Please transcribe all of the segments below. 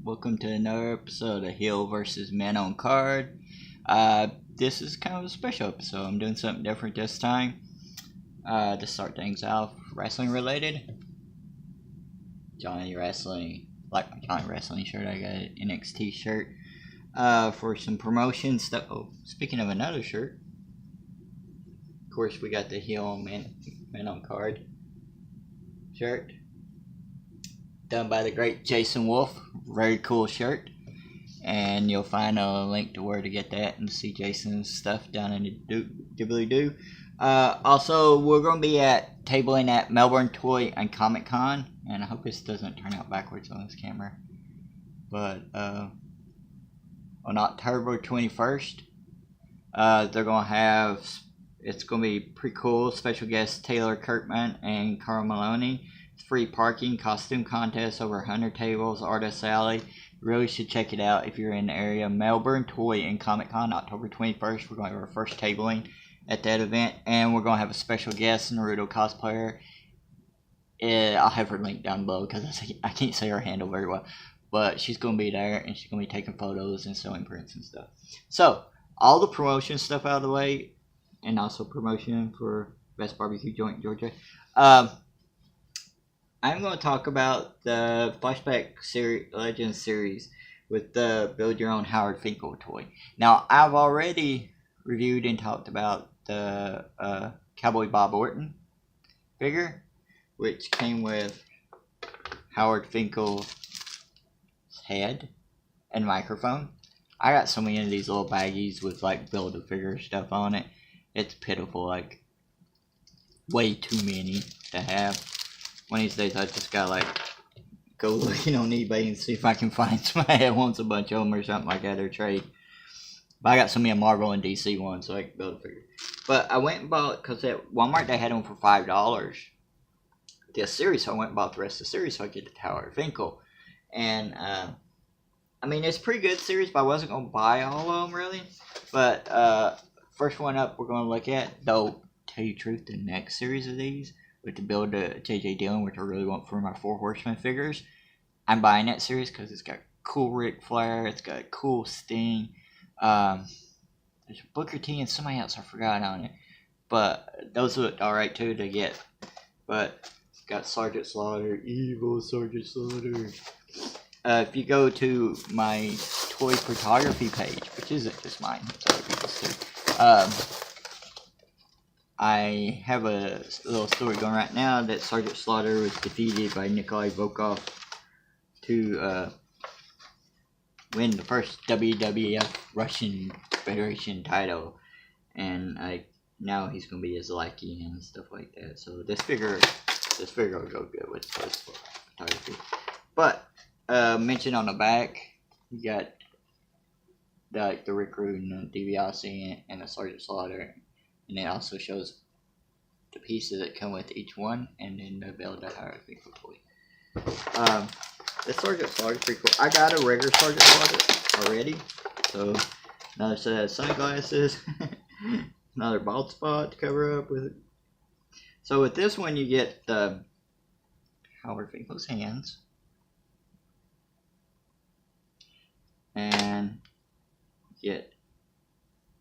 Welcome to another episode of Heel versus Men on Card. This is kind of a special episode. I'm doing something different this time. To start things off, wrestling related. Johnny Wrestling, like my Johnny Wrestling shirt. I got an NXT shirt. For some promotion stuff. Oh, speaking of another shirt, of course we got the Heel Men on Card shirt, done by the great Jason Wolf. Very cool shirt, and you'll find a link to where to get that and see Jason's stuff down in the doobly-doo. Also, we're going to be tabling at Melbourne Toy and Comic Con, and I hope this doesn't turn out backwards on this camera, but on October 21st, they're going to have, it's going to be pretty cool, special guests Taylor Kirkman and Carl Maloney. Free parking, costume contest, over 100 tables, artist alley. Really should check it out if you're in the area. Melbourne Toy and Comic Con, October 21st. We're going to have our first tabling at that event, and we're going to have a special guest, Naruto cosplayer. I'll have her link down below because I can't say her handle very well, but she's going to be there, and she's going to be taking photos and selling prints and stuff. So all the promotion stuff out of the way, and also promotion for Best Barbecue Joint in Georgia. I'm going to talk about the Flashback Series, Legends series with the Build Your Own Howard Finkel toy. Now, I've already reviewed and talked about the Cowboy Bob Orton figure, which came with Howard Finkel's head and microphone. I got so many of these little baggies with like Build-A-Figure stuff on it. It's pitiful, like way too many to have. One of these days I just gotta go looking on eBay and see if I can find somebody that wants a bunch of them or something like that or trade. But I got so many Marvel and DC ones so I can build a figure. But I went and bought, because at Walmart they had them for $5. This series, so I went and bought the rest of the series so I could get the Howard Finkel. And I mean, it's a pretty good series, but I wasn't going to buy all of them really. But first one up we're going to look at, though, tell you the truth, the next series of these, with the build to J.J. Dillon, which I really want for my Four Horsemen figures. I'm buying that series because it's got cool Ric Flair, it's got cool Sting. There's Booker T and somebody else I forgot on it. But those look alright too to get. But it's got Sergeant Slaughter, evil Sergeant Slaughter. If you go to my toy photography page, which isn't just mine, it's other people's too. I have a little story going right now that Sergeant Slaughter was defeated by Nikolai Volkov to win the first WWF Russian Federation title, and now he's gonna be his lackey and stuff like that. So this figure will go good with photography. But mentioned on the back, you got the Rick Rude and the DiBiase and the Sergeant Slaughter. And it also shows the pieces that come with each one, and then the Build to Howard Finkel toy. The Sergeant Slaughter pretty cool. I got a regular Sergeant Slaughter already, so another set of sunglasses, another bald spot to cover up with it. So with this one, you get the Howard Finkel's hands, and you get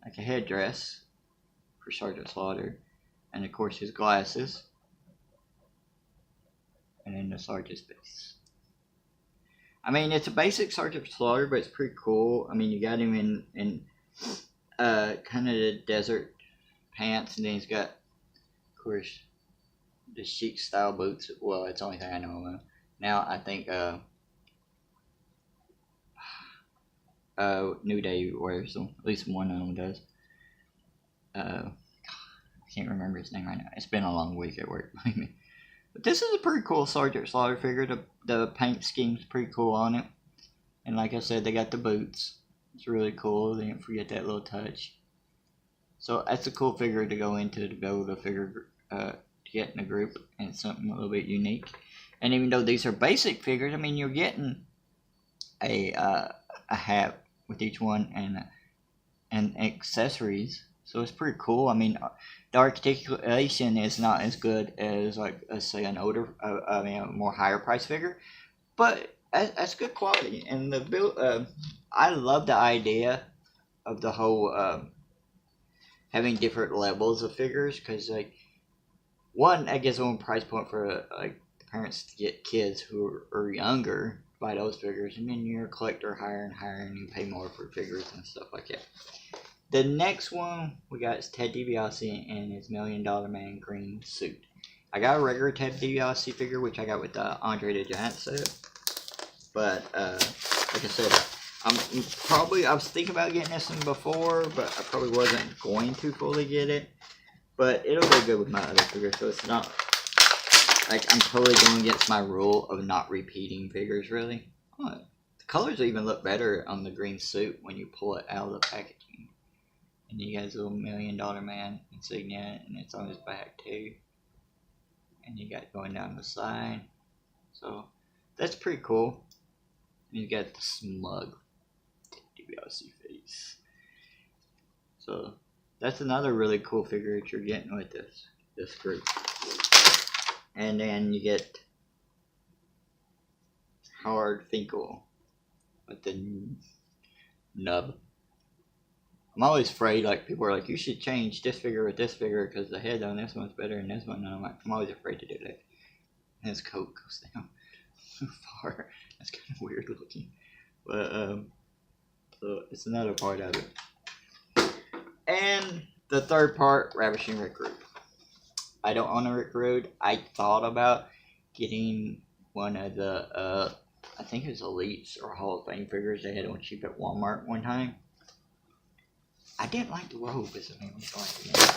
like a headdress for Sergeant Slaughter, and of course his glasses, and then the Sergeant's base. I mean, it's a basic Sergeant Slaughter, but it's pretty cool. I mean, you got him in kind of the desert pants, and then he's got, of course, the chic style boots. Well, it's the only thing I know of. Now I think New Day wears them. At least one of them does. I can't remember his name right now. It's been a long week at work, believe me. But this is a pretty cool Sergeant Slaughter figure. The paint scheme's pretty cool on it. And like I said, they got the boots. It's really cool. They didn't forget that little touch. So that's a cool figure to go into to be able to figure to get in a group, and it's something a little bit unique. And even though these are basic figures, I mean, you're getting a hat with each one and accessories. So it's pretty cool. I mean, the articulation is not as good as, like, let's say, an older, a more higher price figure. But that's good quality. And the build, I love the idea of the whole having different levels of figures, because like one, I guess one price point for like parents to get kids who are younger buy those figures, and then you're a collector higher and higher, and you pay more for figures and stuff like that. The next one we got is Ted DiBiase and his $1 Million Man green suit. I got a regular Ted DiBiase figure, which I got with the Andre the Giant set. But like I said, I was thinking about getting this one before, but I probably wasn't going to fully get it. But it'll go good with my other figures, so it's not like I'm totally going against my rule of not repeating figures, really. Oh, the colors even look better on the green suit when you pull it out of the packaging. And you got his little $1 Million Man insignia, and it's on his back too. And you got going down the side. So that's pretty cool. And you got the smug DiBiase face. So that's another really cool figure that you're getting with this group. And then you get Howard Finkel with the nub. I'm always afraid, like, people are like, you should change this figure with this figure because the head on this one's better than this one. And I'm like, I'm always afraid to do that. And his coat goes down so far. That's kind of weird looking. But, so it's another part of it. And the third part, Ravishing Recruit. I don't own a Recruit. I thought about getting one of the, I think it was Elites or Hall of Fame figures they had on cheap at Walmart one time. I didn't like the robe as a name.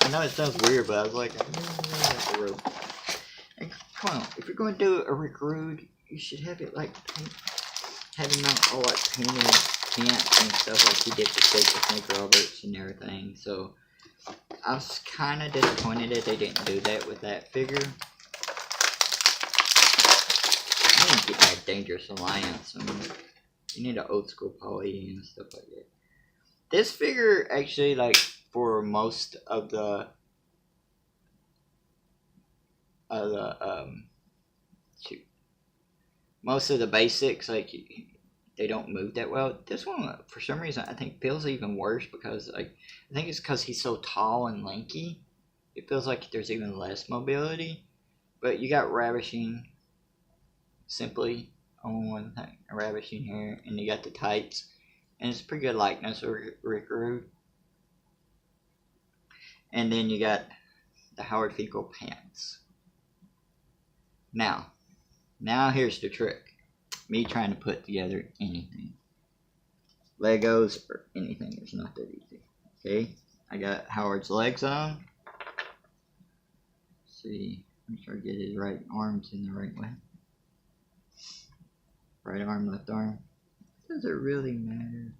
I know it sounds weird, but I was like, I really like the robe. And come on, if you're going to do a Recruit, you should have it like have him out all like painted pants and stuff like he did the steak with Nick Roberts and everything. So I was kind of disappointed that they didn't do that with that figure. I didn't get that Dangerous Alliance. I mean, you need an old school poly and stuff like that. This figure actually, like, for most of the most of the basics, like, they don't move that well. This one, for some reason, I think feels even worse because, like, I think it's because he's so tall and lanky. It feels like there's even less mobility. But you got Ravishing simply on one thing, Ravishing here, and you got the tights. And it's pretty good likeness of Rick Rude. And then you got the Howard Finkel pants. Now here's the trick. Me trying to put together anything. Legos or anything is not that easy. Okay, I got Howard's legs on. Let's see, make sure I get his right arms in the right way. Right arm, left arm. Does it really matter?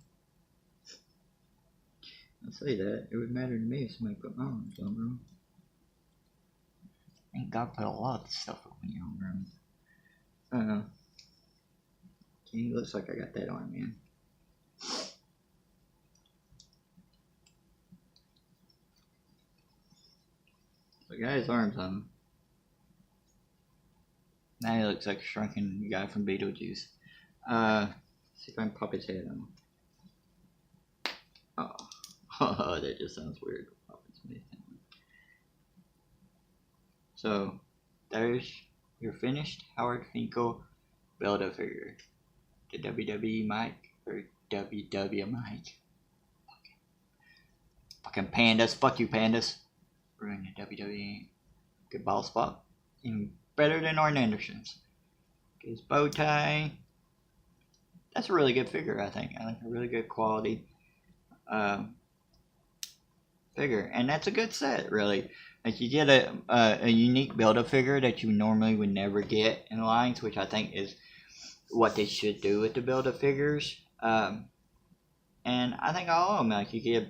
I'll say that. It would matter to me if somebody put my arms on them. Thank God put a lot of stuff up in your arms. Okay, looks like I got that on, man. So I got his arms on him. Now he looks like a shrunken guy from Beetlejuice. See if I can pop his head on. Oh, that just sounds weird. So, there's your finished Howard Finkel Build-A-Figure. The WWE Mike, or WW Mike. Fucking pandas. Fuck you, pandas. We're in the WWE. Good ball spot. Even better than Arn Anderson's. Get his bow tie. That's a really good figure, I think. I think a really good quality figure. And that's a good set, really. Like, you get a unique Build-A-Figure that you normally would never get in lines, which I think is what they should do with the Build-A-Figures. And I think all of them, like, you get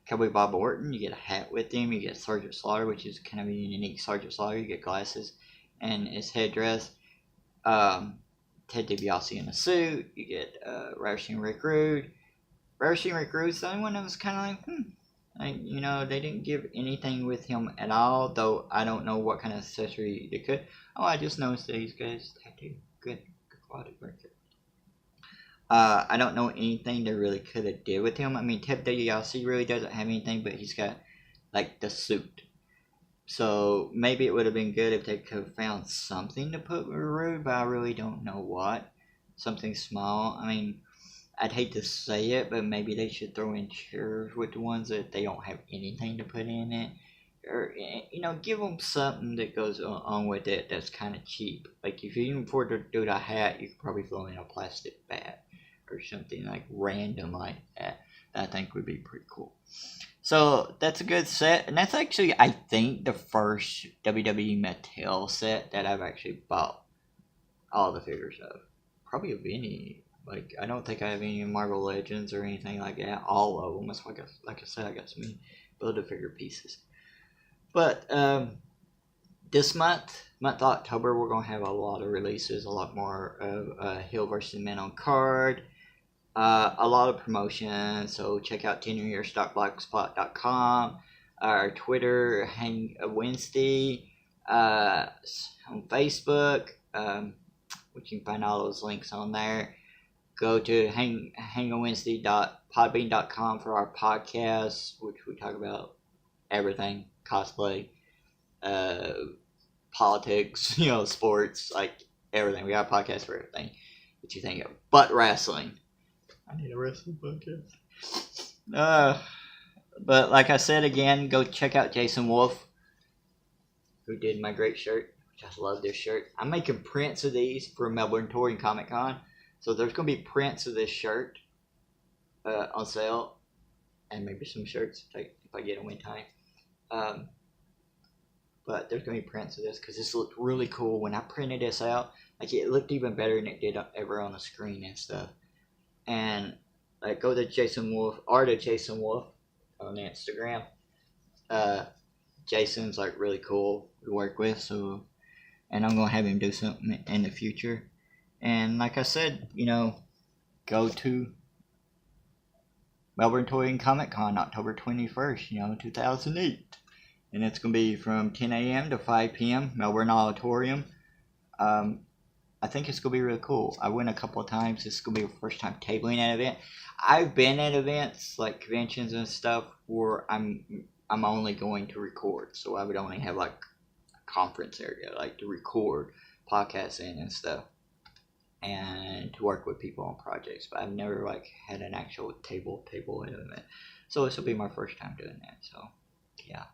Cowboy Bob Orton, you get a hat with him, you get Sergeant Slaughter, which is kind of a unique Sergeant Slaughter, you get glasses and his headdress. Ted DiBiase in a suit, you get Ravishing Rick Rude. Ravishing Rick Rude's the only one that was kind of like, like, you know, they didn't give anything with him at all, though I don't know what kind of accessory they could. Oh, I just noticed that he's got his tattoo. Good quality right there. I don't know anything they really could have did with him. I mean, Ted DiBiase really doesn't have anything, but he's got like the suit. So maybe it would have been good if they could have found something to put with Rude, but I really don't know what. Something small. I mean, I'd hate to say it, but maybe they should throw in chairs with the ones that they don't have anything to put in it. Or, give them something that goes on with it that's kind of cheap. Like, if you can afford to do the hat, you could probably throw in a plastic bat or something like random like that. I think would be pretty cool. So that's a good set, and that's actually, I think, the first WWE Mattel set that I've actually bought all the figures of. Probably of any. Like, I don't think I have any Marvel Legends or anything like that. All of them. That's why, like I said, I got so many Build-A-Figure pieces. But this month of October, we're going to have a lot of releases, a lot more of Hill vs. Men on card. A lot of promotion, so check out tenuryearstockblogspot.com, our Twitter, Hang Wednesday, on Facebook, which you can find all those links on there. Go to hangawednesday.podbean.com for our podcast, which we talk about everything, cosplay, politics, sports, like everything. We got a podcast for everything that you think of, but wrestling. I need a wrestling podcast. But like I said again, go check out Jason Wolf, who did my great shirt, which I love this shirt. I'm making prints of these for Melbourne Toy Comic Con, so there's going to be prints of this shirt on sale, and maybe some shirts if I get them in time. But there's going to be prints of this because this looked really cool. When I printed this out, like it looked even better than it did ever on the screen and stuff. And go to Jason Wolf, art of Jason Wolf on Instagram. Jason's like really cool to work with, so, and I'm gonna have him do something in the future. And like I said, go to Melbourne Toy Comic Con October 21st, 2008, and it's gonna be from 10 a.m. to 5 p.m. Melbourne Auditorium. I think it's going to be really cool. I went a couple of times. This is going to be the first time tabling at an event. I've been at events, like conventions and stuff, where I'm only going to record. So I would only have like a conference area, like to record podcasts in and stuff. And to work with people on projects. But I've never like had an actual table at an event. So this will be my first time doing that. So yeah,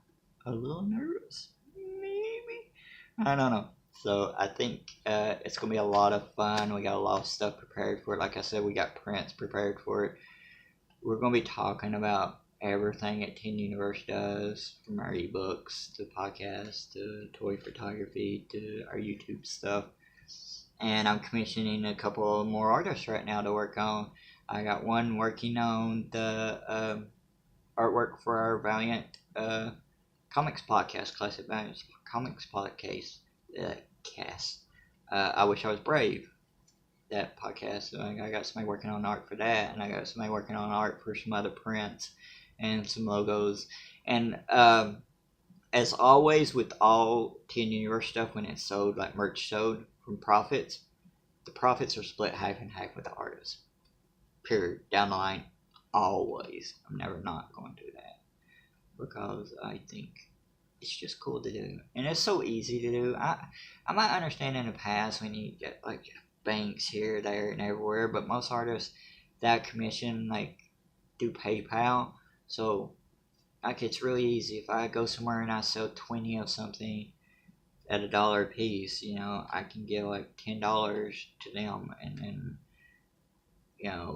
a little nervous. Maybe. I don't know. So I think it's going to be a lot of fun. We got a lot of stuff prepared for it. Like I said, we got prints prepared for it. We're going to be talking about everything that Teen Universe does, from our ebooks to podcasts to toy photography to our YouTube stuff. And I'm commissioning a couple more artists right now to work on. I got one working on the artwork for our Valiant Comics podcast, Classic Valiant Comics podcast. Cast. I Wish I Was Brave, that podcast. I got somebody working on art for that, and I got somebody working on art for some other prints and some logos. And as always with all Teen Universe stuff, when it's sold, like merch sold from profits, the profits are split half and half with the artists. Period. Down the line, always. I'm never not going to do that because I think it's just cool to do, and it's so easy to do. I might understand in the past when you get like banks here, there, and everywhere, but most artists that commission do PayPal, so it's really easy. If I go somewhere and I sell 20 of something at $1 a piece, I can give like $10 to them, and then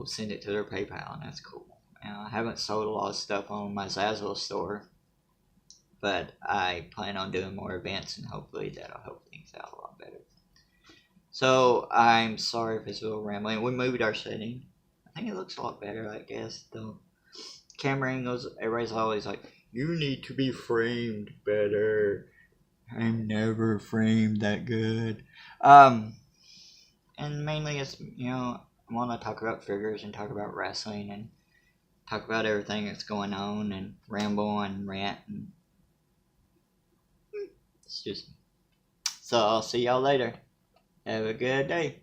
send it to their PayPal, and that's cool. I haven't sold a lot of stuff on my Zazzle store, but I plan on doing more events, and hopefully that'll help things out a lot better. So I'm sorry if it's a little rambling. We moved our setting. I think it looks a lot better, I guess. The camera angles, everybody's always like, you need to be framed better. I'm never framed that good. And mainly it's, I want to talk about figures and talk about wrestling and talk about everything that's going on and ramble and rant and it's just, so I'll see y'all later. Have a good day.